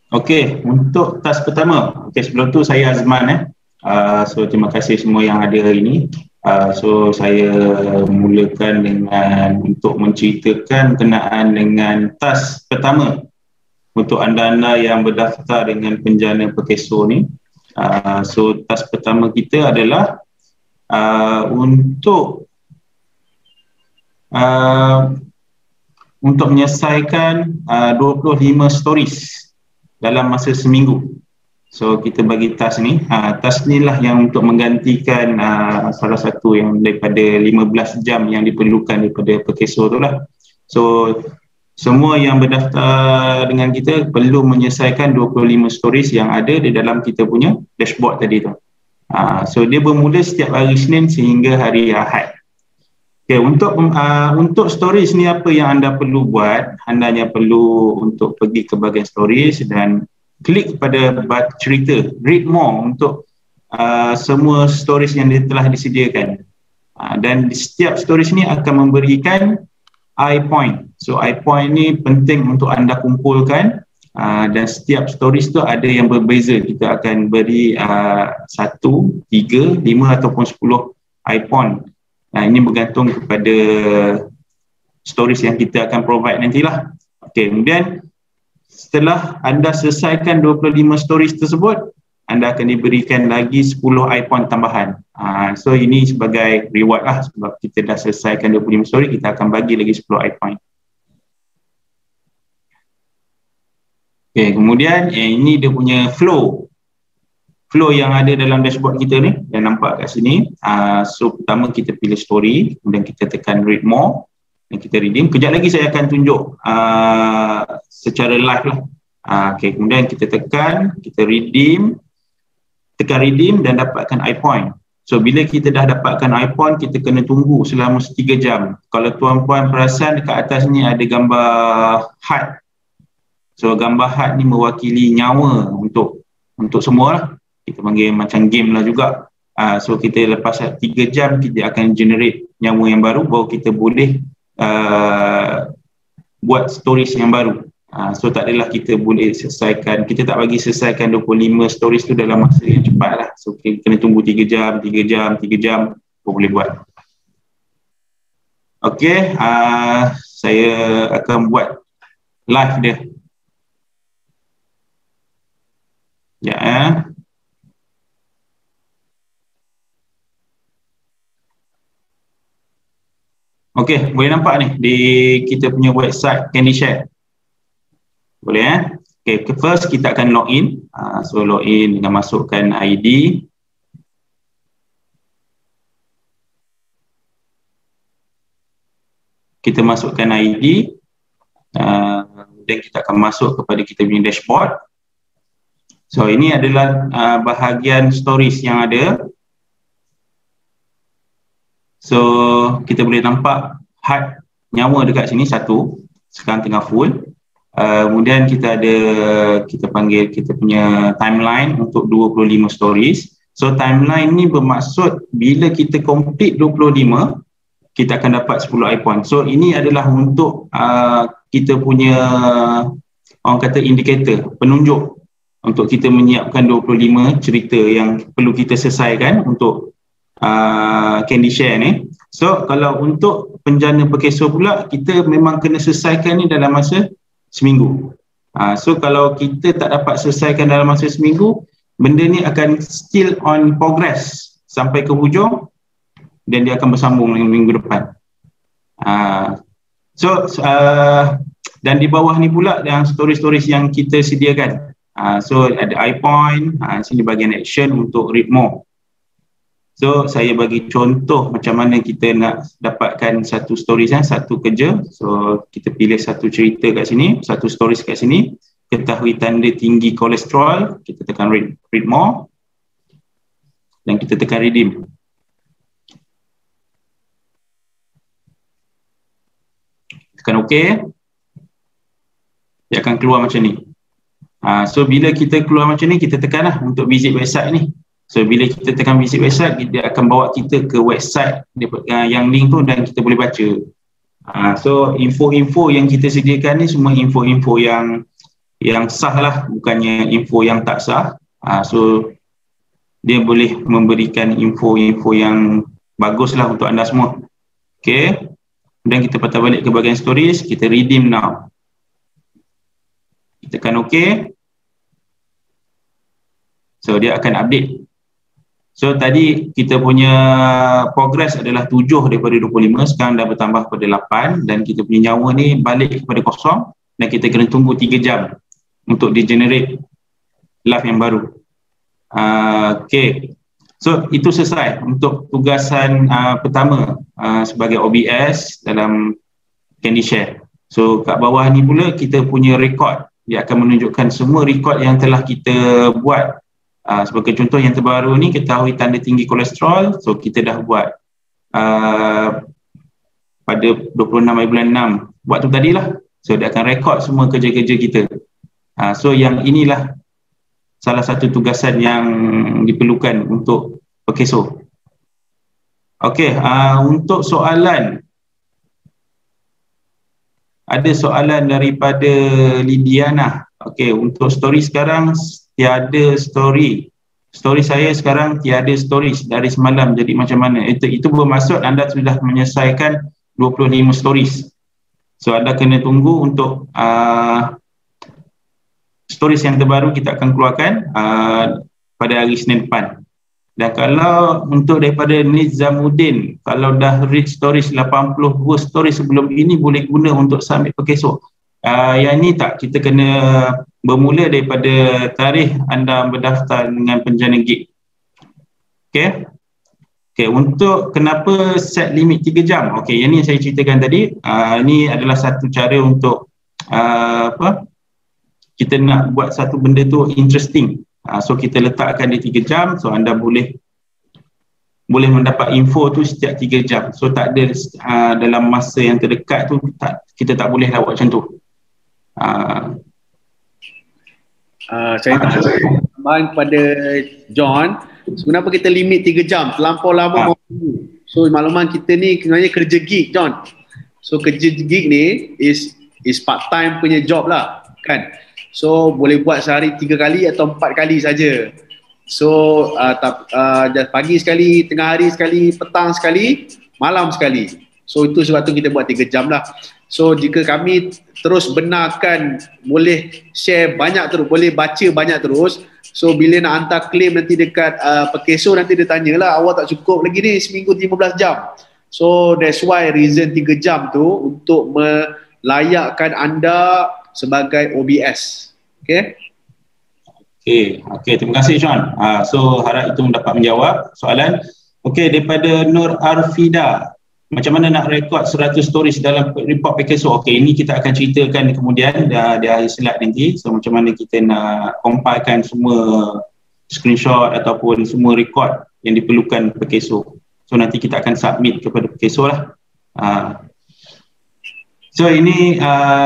Okey, untuk task pertama. Okey, sebelum tu saya Azman. So terima kasih semua yang ada hari ini. So saya mulakan dengan untuk menceritakan berkenaan dengan task pertama untuk anda-anda yang berdaftar dengan penjana Perkeso ni. So task pertama kita adalah untuk menyelesaikan 25 stories dalam masa seminggu. So kita bagi task ni, task ni lah yang untuk menggantikan salah satu yang daripada 15 jam yang diperlukan daripada Perkeso tu lah. So semua yang berdaftar dengan kita perlu menyelesaikan 25 stories yang ada di dalam kita punya dashboard tadi tu. So dia bermula setiap hari Isnin sehingga hari Ahad. Okay, untuk stories ni apa yang anda perlu buat? Anda hanya perlu untuk pergi ke bahagian stories dan klik pada cerita, read more untuk semua stories yang telah disediakan. Dan setiap stories ni akan memberikan eye point. So eye point ni penting untuk anda kumpulkan dan setiap stories tu ada yang berbeza. Kita akan beri 1, 3, 5 ataupun 10 eye point. Ini bergantung kepada stories yang kita akan provide nantilah. Okey, kemudian setelah anda selesaikan 25 stories tersebut, anda akan diberikan lagi 10 eye point tambahan. So ini sebagai reward lah, sebab kita dah selesaikan 25 story, kita akan bagi lagi 10 eye point. Okay, kemudian ini dia punya flow yang ada dalam dashboard kita ni, yang nampak kat sini. So pertama kita pilih story, kemudian kita tekan read more dan kita redeem. Kejap lagi saya akan tunjuk secara live lah. Okay, kemudian kita tekan, kita redeem, tekan redeem dan dapatkan eye point. So bila kita dah dapatkan eye point, kita kena tunggu selama 3 jam. Kalau tuan-puan perasan dekat atas ni ada gambar heart. So gambar heart ni mewakili nyawa untuk semua lah. Kita panggil macam game lah juga. So kita lepas 3 jam kita akan generate nyawa yang baru, baru kita boleh buat stories yang baru. So tak adalah kita boleh selesaikan, kita tak bagi selesaikan 25 stories tu dalam masa yang cepat lah. So kita kena tunggu 3 jam baru boleh buat. Okay, saya akan buat live dia. Ya. Okey, boleh nampak ni di kita punya website Candy Share. Boleh Okey, first kita akan login. So login dengan masukkan ID. Kita masukkan ID dan kita akan masuk kepada kita punya dashboard. So ini adalah bahagian stories yang ada. So kita boleh nampak heart nyawa dekat sini 1, sekarang tengah full. Kemudian kita ada, kita panggil kita punya timeline untuk 25 stories. So timeline ni bermaksud bila kita complete 25, kita akan dapat 10 eye point. So ini adalah untuk kita punya orang kata indikator, penunjuk untuk kita menyiapkan 25 cerita yang perlu kita selesaikan untuk Candy Share ni. So kalau untuk penjana Perkeso pula, kita memang kena selesaikan ni dalam masa seminggu. So kalau kita tak dapat selesaikan dalam masa seminggu, benda ni akan still on progress sampai ke hujung dan dia akan bersambung dengan minggu depan. Dan di bawah ni pula yang stories-stories yang kita sediakan. So ada eye point, sini bahagian action untuk read more. So saya bagi contoh macam mana kita nak dapatkan satu stories, satu kerja. So kita pilih satu cerita kat sini, satu stories kat sini. Ketahui tanda tinggi kolesterol, kita tekan read more dan kita tekan redeem. Tekan OK, dia akan keluar macam ni. So bila kita keluar macam ni, kita tekanlah untuk visit website ni. So bila kita tekan visit website, dia akan bawa kita ke website yang link tu dan kita boleh baca. So info-info yang kita sediakan ni semua info-info yang yang sah lah, bukannya info yang tak sah. So dia boleh memberikan info-info yang bagus lah untuk anda semua. Okay, kemudian kita patah balik ke bahagian stories, kita redeem now. Kita tekan OK. So dia akan update. So tadi kita punya progress adalah 7 daripada 25, sekarang dah bertambah pada 8 dan kita punya nyawa ni balik kepada kosong dan kita kena tunggu 3 jam untuk di-generate live yang baru. Okay. So itu selesai untuk tugasan pertama sebagai OBS dalam Candy Share. So kat bawah ni pula kita punya record. Dia akan menunjukkan semua record yang telah kita buat. Sebagai contoh yang terbaru ni, ketahui tanda tinggi kolesterol. So kita dah buat pada 26 bulan 6 buat tu tadilah. So dia akan rekod semua kerja-kerja kita. So yang inilah salah satu tugasan yang diperlukan untuk Pekeso. Okey, untuk soalan, ada soalan daripada Lidiana. Okey, untuk story sekarang tiada story. Story saya sekarang tiada stories dari semalam, jadi macam mana? Itu bermaksud anda sudah menyelesaikan 25 stories. So anda kena tunggu untuk stories yang terbaru kita akan keluarkan pada hari Senin depan. Dan kalau untuk daripada Nizamuddin, kalau dah read stories 82 stories sebelum ini boleh guna untuk submit Pekeso. Yang ni tak, kita kena bermula daripada tarikh anda berdaftar dengan penjana gig. Okay. Okay, untuk kenapa set limit 3 jam? Okay, yang ni saya ceritakan tadi. Ini adalah satu cara untuk kita nak buat satu benda tu interesting. So kita letakkan di 3 jam, so anda boleh mendapat info tu setiap 3 jam. So tak ada dalam masa yang terdekat tu kita tak boleh lah buat macam tu. Saya tak tambahan kepada John, kenapa kita limit 3 jam? Terlampau lama. So makluman kita ni sebenarnya kerja gig, John. So kerja gig ni is part time punya job lah, kan? So boleh buat sehari 3 kali atau 4 kali saja. So pagi sekali, tengah hari sekali, petang sekali, malam sekali. So itu sebab tu kita buat 3 jam lah. So jika kami terus benarkan boleh share banyak terus, boleh baca banyak terus, so bila nak hantar claim nanti dekat Pekeso, nanti dia tanyalah, awak tak cukup lagi ni seminggu 15 jam. So that's why reason 3 jam tu untuk melayakkan anda sebagai OBS. Okay? Okay, terima kasih Sean. So harap itu mendapat menjawab soalan. Okay, daripada Nur Arfida, macam mana nak rekod 100 stories dalam report Pekeso? Okay, ini kita akan ceritakan kemudian di akhir slide nanti. So macam mana kita nak compilekan semua screenshot ataupun semua rekod yang diperlukan Pekeso. So nanti kita akan submit kepada Pekeso lah. So ini,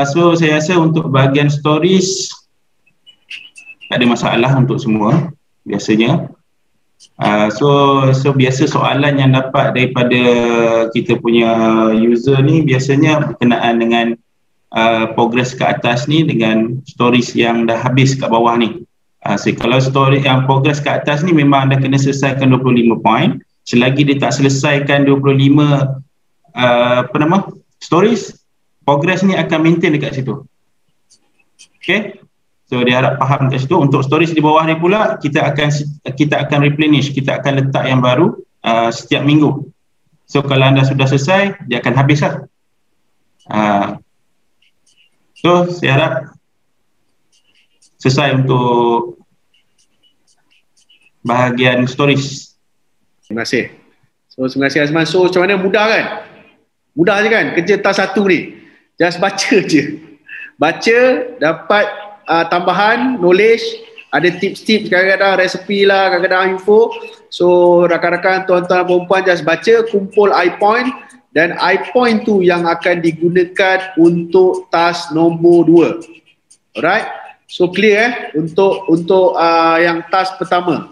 so saya rasa untuk bahagian stories tak ada masalah untuk semua biasanya. So biasa soalan yang dapat daripada kita punya user ni biasanya berkenaan dengan progress ke atas ni dengan stories yang dah habis kat bawah ni. So kalau story yang progress ke atas ni memang anda kena selesaikan 25 point. Selagi dia tak selesaikan 25 stories, progress ni akan maintain dekat situ. Okay. So dia harap faham kat situ. Untuk stories di bawah ni pula kita akan replenish, kita akan letak yang baru setiap minggu. So kalau anda sudah selesai, dia akan habis lah. So saya harap selesai untuk bahagian stories. Terima kasih. So terima kasih Azman. So macam mana, mudah kan? Mudah je kan kerja task 1 ni. Just baca je. Baca, dapat tambahan knowledge, ada tips-tips, kadang-kadang resepi lah, kadang-kadang info. So rakan-rakan, tuan-tuan, perempuan just baca, kumpul I-point, dan I-point tu yang akan digunakan untuk task nombor 2. Alright, so clear untuk yang task pertama.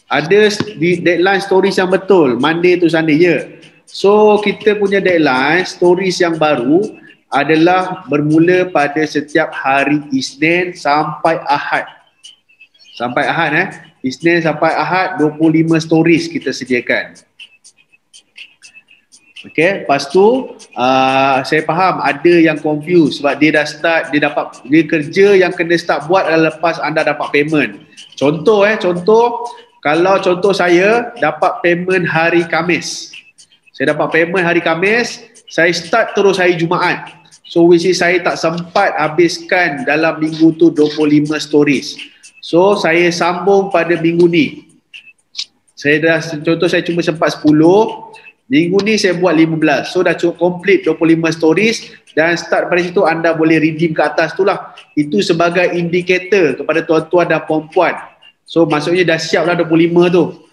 Ada di deadline stories yang betul, Monday to Sunday, ya. So kita punya deadline stories yang baru adalah bermula pada setiap hari Isnin sampai Ahad. Sampai Ahad Isnin sampai Ahad 25 stories kita sediakan. Okay, lepas tu saya faham ada yang confused sebab dia dah start, dia kerja yang kena start buat adalah lepas anda dapat payment. Contoh kalau contoh saya dapat payment hari Khamis. Saya dapat payment hari Khamis, saya start terus hari Jumaat. So which is saya tak sempat habiskan dalam minggu tu 25 stories. So saya sambung pada minggu ni. Saya cuma sempat 10, minggu ni saya buat 15. So dah cukup complete 25 stories dan start pada situ anda boleh redeem ke atas tu lah. Itu sebagai indikator kepada tuan-tuan dan puan-puan. So maksudnya dah siap lah 25 tu.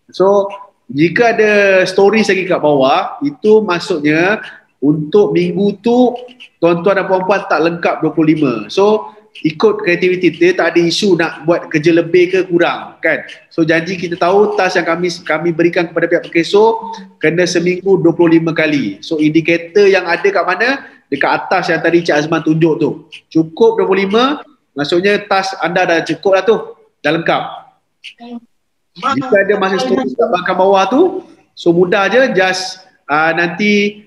So jika ada stories lagi kat bawah, itu maksudnya untuk minggu tu tuan-tuan dan puan-puan tak lengkap 25. So ikut kreativiti dia, tak ada isu nak buat kerja lebih ke kurang kan. So janji kita tahu task yang kami berikan kepada pihak Perkeso kena seminggu 25 kali. So indikator yang ada kat mana? Dekat atas yang tadi Cik Azman tunjuk tu. Cukup 25, maksudnya task anda dah cukup lah tu, dah lengkap. Jika ada masih story kat belakang bawah tu, so mudah je, just nanti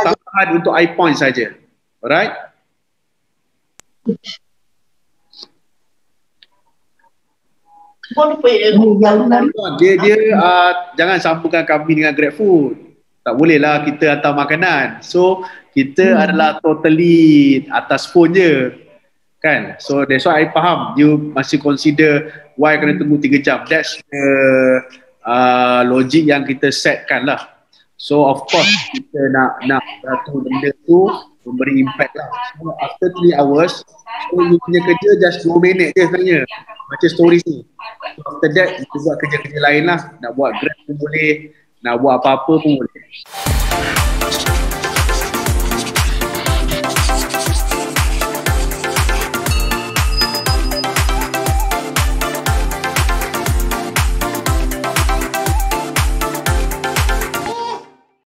tambahan untuk eye point saja. Alright? Dia jangan sambungkan kami dengan GrabFood. Tak boleh lah kita hantar makanan. So kita adalah totally atas phone je kan. So that's why I faham you masih consider why kena tunggu 3 jam. That's the logic yang kita setkan lah. So of course kita nak satu benda tu memberi impact lah. So after 3 hours, so you punya kerja just 2 minit je sebenarnya baca stories ni. So after that kita buat kerja-kerja lain lah. Nak buat Grab pun boleh, nak buat apa-apa pun boleh.